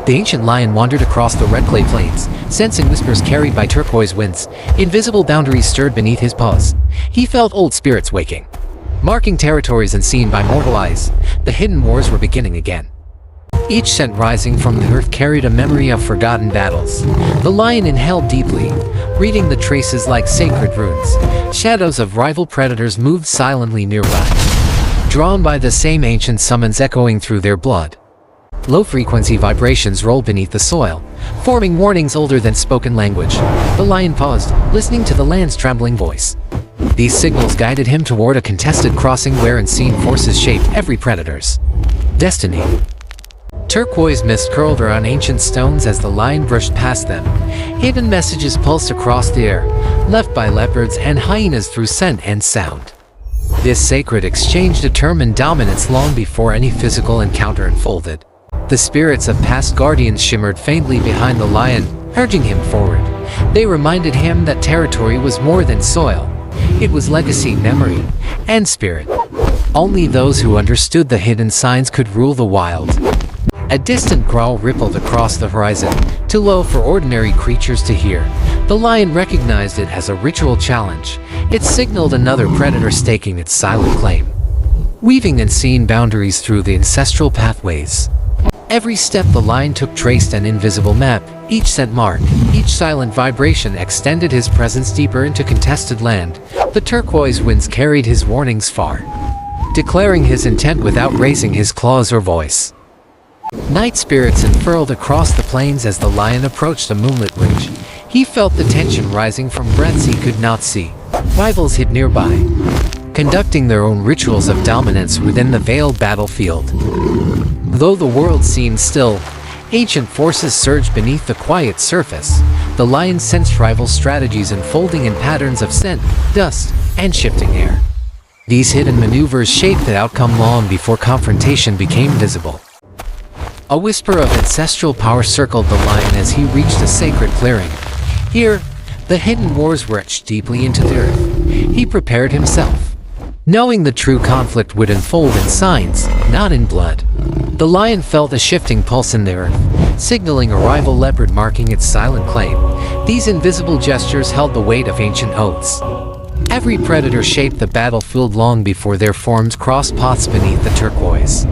The ancient lion wandered across the red clay plains, sensing whispers carried by turquoise winds. Invisible boundaries stirred beneath his paws. He felt old spirits waking, marking territories unseen by mortal eyes. The hidden wars were beginning again. Each scent rising from the earth carried a memory of forgotten battles. The lion inhaled deeply, reading the traces like sacred runes. Shadows of rival predators moved silently nearby, drawn by the same ancient summons echoing through their blood. Low-frequency vibrations rolled beneath the soil, forming warnings older than spoken language. The lion paused, listening to the land's trembling voice. These signals guided him toward a contested crossing where unseen forces shaped every predator's destiny. Turquoise mist curled around ancient stones as the lion brushed past them. Hidden messages pulsed across the air, left by leopards and hyenas through scent and sound. This sacred exchange determined dominance long before any physical encounter unfolded. The spirits of past guardians shimmered faintly behind the lion, urging him forward. They reminded him that territory was more than soil. It was legacy, memory, and spirit. Only those who understood the hidden signs could rule the wild. A distant growl rippled across the horizon, too low for ordinary creatures to hear. The lion recognized it as a ritual challenge. It signaled another predator staking its silent claim, weaving unseen boundaries through the ancestral pathways. Every step the lion took traced an invisible map, each scent mark, each silent vibration extended his presence deeper into contested land. The turquoise winds carried his warnings far, declaring his intent without raising his claws or voice. Night spirits unfurled across the plains as the lion approached a moonlit ridge. He felt the tension rising from breaths he could not see. Rivals hid nearby, conducting their own rituals of dominance within the veiled battlefield. Though the world seemed still, ancient forces surged beneath the quiet surface. The lion sensed rival strategies unfolding in patterns of scent, dust, and shifting air. These hidden maneuvers shaped the outcome long before confrontation became visible. A whisper of ancestral power circled the lion as he reached a sacred clearing. Here, the hidden wars were etched deeply into the earth. He prepared himself, knowing the true conflict would unfold in signs, not in blood. The lion felt a shifting pulse in the earth, signaling a rival leopard marking its silent claim. These invisible gestures held the weight of ancient oaths. Every predator shaped the battlefield long before their forms crossed paths beneath the turquoise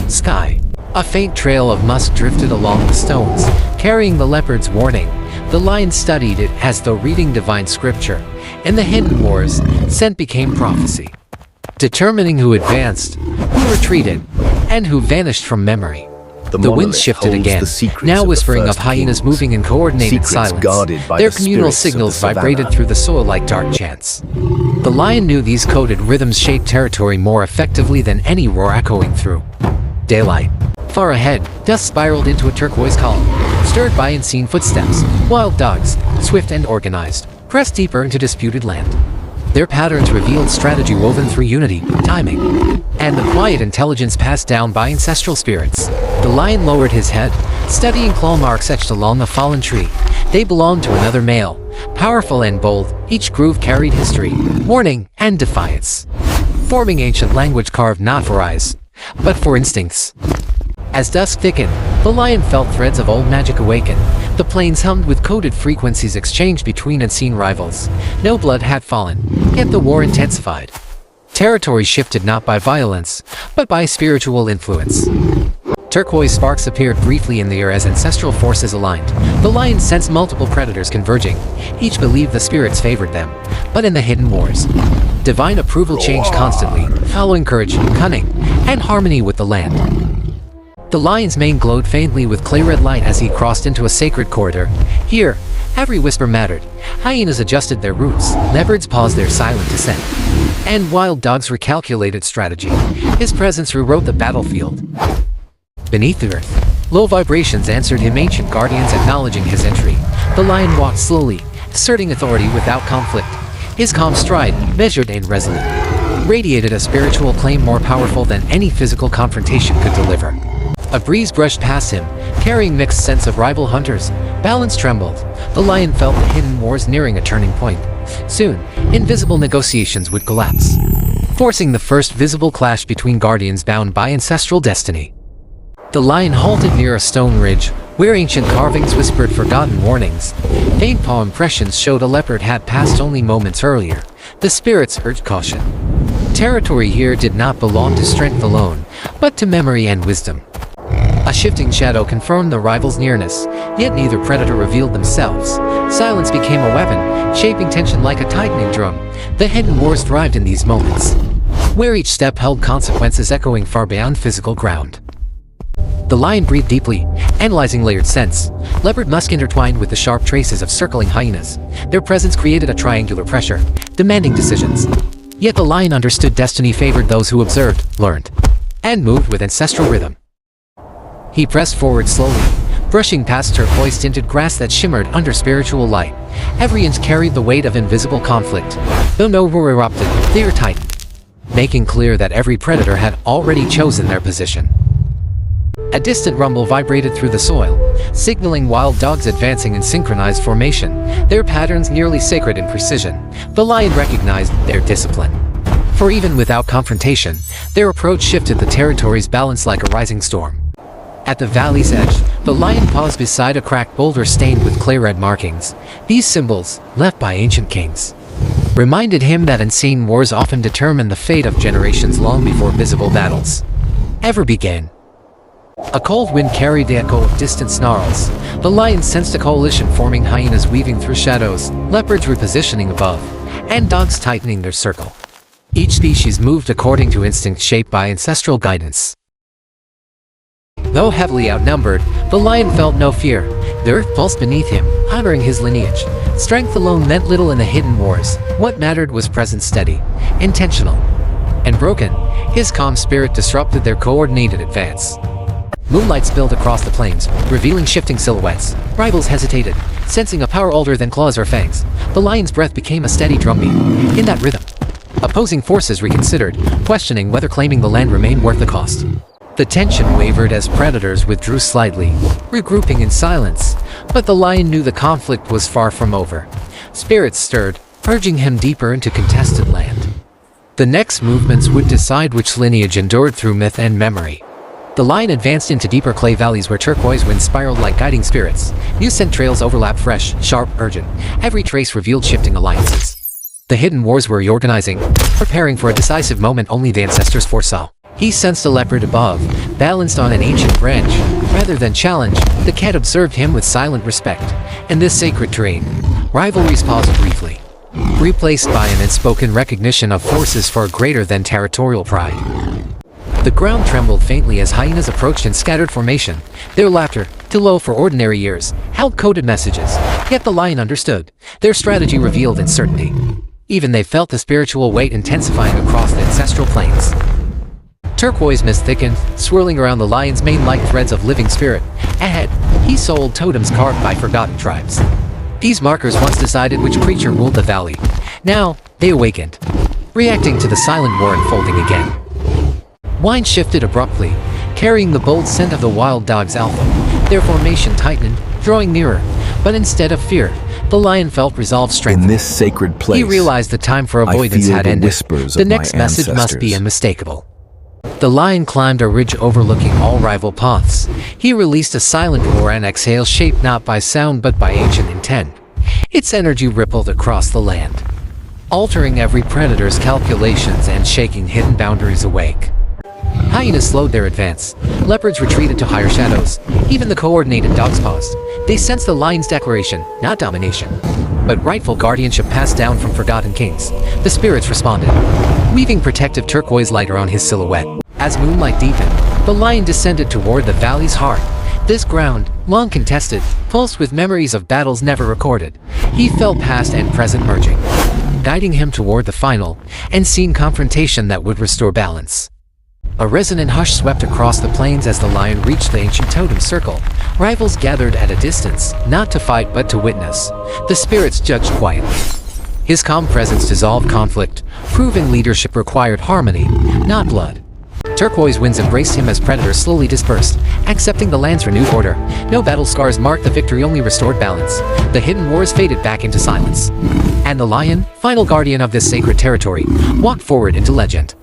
sky. A faint trail of musk drifted along the stones, carrying the leopard's warning. The lion studied it as though reading divine scripture. In the hidden wars, scent became prophecy, determining who advanced, who retreated, and who vanished from memory. The winds shifted again, now whispering of hyenas moving in coordinated silence. Their communal signals vibrated through the soil like dark chants. The lion knew these coded rhythms shaped territory more effectively than any roar echoing through daylight. Far ahead, dust spiraled into a turquoise column, stirred by unseen footsteps. Wild dogs, swift and organized, pressed deeper into disputed land. Their patterns revealed strategy woven through unity, timing, and the quiet intelligence passed down by ancestral spirits. The lion lowered his head, studying claw marks etched along a fallen tree. They belonged to another male, powerful and bold. Each groove carried history, warning, and defiance, forming ancient language carved not for eyes, but for instincts. As dusk thickened, the lion felt threads of old magic awaken. The plains hummed with coded frequencies exchanged between unseen rivals. No blood had fallen, yet the war intensified. Territory shifted not by violence, but by spiritual influence. Turquoise sparks appeared briefly in the air as ancestral forces aligned. The lion sensed multiple predators converging. Each believed the spirits favored them. But in the hidden wars, divine approval changed constantly, following courage, cunning, and harmony with the land. The lion's mane glowed faintly with clay-red light as he crossed into a sacred corridor. Here, every whisper mattered. Hyenas adjusted their routes, leopards paused their silent descent, and wild dogs recalculated strategy. His presence rewrote the battlefield. Beneath the earth, low vibrations answered him, ancient guardians acknowledging his entry. The lion walked slowly, asserting authority without conflict. His calm stride, measured and resolute, radiated a spiritual claim more powerful than any physical confrontation could deliver. A breeze brushed past him, carrying mixed scents of rival hunters. Balance trembled. The lion felt the hidden wars nearing a turning point. Soon, invisible negotiations would collapse, forcing the first visible clash between guardians bound by ancestral destiny. The lion halted near a stone ridge, where ancient carvings whispered forgotten warnings. Faint paw impressions showed a leopard had passed only moments earlier. The spirits urged caution. Territory here did not belong to strength alone, but to memory and wisdom. A shifting shadow confirmed the rivals' nearness, yet neither predator revealed themselves. Silence became a weapon, shaping tension like a tightening drum. The hidden wars thrived in these moments, where each step held consequences echoing far beyond physical ground. The lion breathed deeply, analyzing layered scents. Leopard musk intertwined with the sharp traces of circling hyenas. Their presence created a triangular pressure, demanding decisions. Yet the lion understood destiny favored those who observed, learned, and moved with ancestral rhythm. He pressed forward slowly, brushing past turquoise-tinted grass that shimmered under spiritual light. Every inch carried the weight of invisible conflict. Though no roar erupted, fear tightened, making clear that every predator had already chosen their position. A distant rumble vibrated through the soil, signaling wild dogs advancing in synchronized formation, their patterns nearly sacred in precision. The lion recognized their discipline. For even without confrontation, their approach shifted the territory's balance like a rising storm. At the valley's edge, the lion paused beside a cracked boulder stained with clay-red markings. These symbols, left by ancient kings, reminded him that unseen wars often determine the fate of generations long before visible battles ever began. A cold wind carried the echo of distant snarls. The lion sensed a coalition forming, hyenas weaving through shadows, leopards repositioning above, and dogs tightening their circle. Each species moved according to instinct shaped by ancestral guidance. Though heavily outnumbered, the lion felt no fear. The earth pulsed beneath him, honoring his lineage. Strength alone meant little in the hidden wars. What mattered was presence steady, intentional, and broken. His calm spirit disrupted their coordinated advance. Moonlight spilled across the plains, revealing shifting silhouettes. Rivals hesitated, sensing a power older than claws or fangs. The lion's breath became a steady drumbeat. In that rhythm, opposing forces reconsidered, questioning whether claiming the land remained worth the cost. The tension wavered as predators withdrew slightly, regrouping in silence. But the lion knew the conflict was far from over. Spirits stirred, urging him deeper into contested land. The next movements would decide which lineage endured through myth and memory. The lion advanced into deeper clay valleys where turquoise winds spiraled like guiding spirits. New scent trails overlapped, fresh, sharp, urgent. Every trace revealed shifting alliances. The hidden wars were reorganizing, preparing for a decisive moment only the ancestors foresaw. He sensed a leopard above, balanced on an ancient branch. Rather than challenge, the cat observed him with silent respect. In this sacred terrain, rivalries paused briefly, replaced by an unspoken recognition of forces far greater than territorial pride. The ground trembled faintly as hyenas approached in scattered formation. Their laughter, too low for ordinary ears, held coded messages. Yet the lion understood. Their strategy revealed uncertainty. Even they felt the spiritual weight intensifying across the ancestral plains. Turquoise mist thickened, swirling around the lion's mane like threads of living spirit. Ahead, he saw old totems carved by forgotten tribes. These markers once decided which creature ruled the valley. Now, they awakened, reacting to the silent war unfolding again. Wine shifted abruptly, carrying the bold scent of the wild dog's alpha. Their formation tightened, drawing nearer. But instead of fear, the lion felt resolve strengthen. In this sacred place, he realized the time for avoidance had ended. The next message must be unmistakable. The lion climbed a ridge overlooking all rival paths. He released a silent roar and exhale shaped not by sound but by ancient intent. Its energy rippled across the land, altering every predator's calculations and shaking hidden boundaries awake. Hyenas slowed their advance. Leopards retreated to higher shadows. Even the coordinated dogs paused. They sensed the lion's declaration, not domination, but rightful guardianship passed down from forgotten kings. The spirits responded, weaving protective turquoise light around his silhouette. As moonlight deepened, the lion descended toward the valley's heart. This ground, long contested, pulsed with memories of battles never recorded. He felt past and present merging, guiding him toward the final, unseen confrontation that would restore balance. A resonant hush swept across the plains as the lion reached the ancient totem circle. Rivals gathered at a distance, not to fight but to witness. The spirits judged quietly. His calm presence dissolved conflict, proving leadership required harmony, not blood. Turquoise winds embraced him as predators slowly dispersed, accepting the land's renewed order. No battle scars marked the victory, only restored balance. The hidden wars faded back into silence. And the lion, final guardian of this sacred territory, walked forward into legend.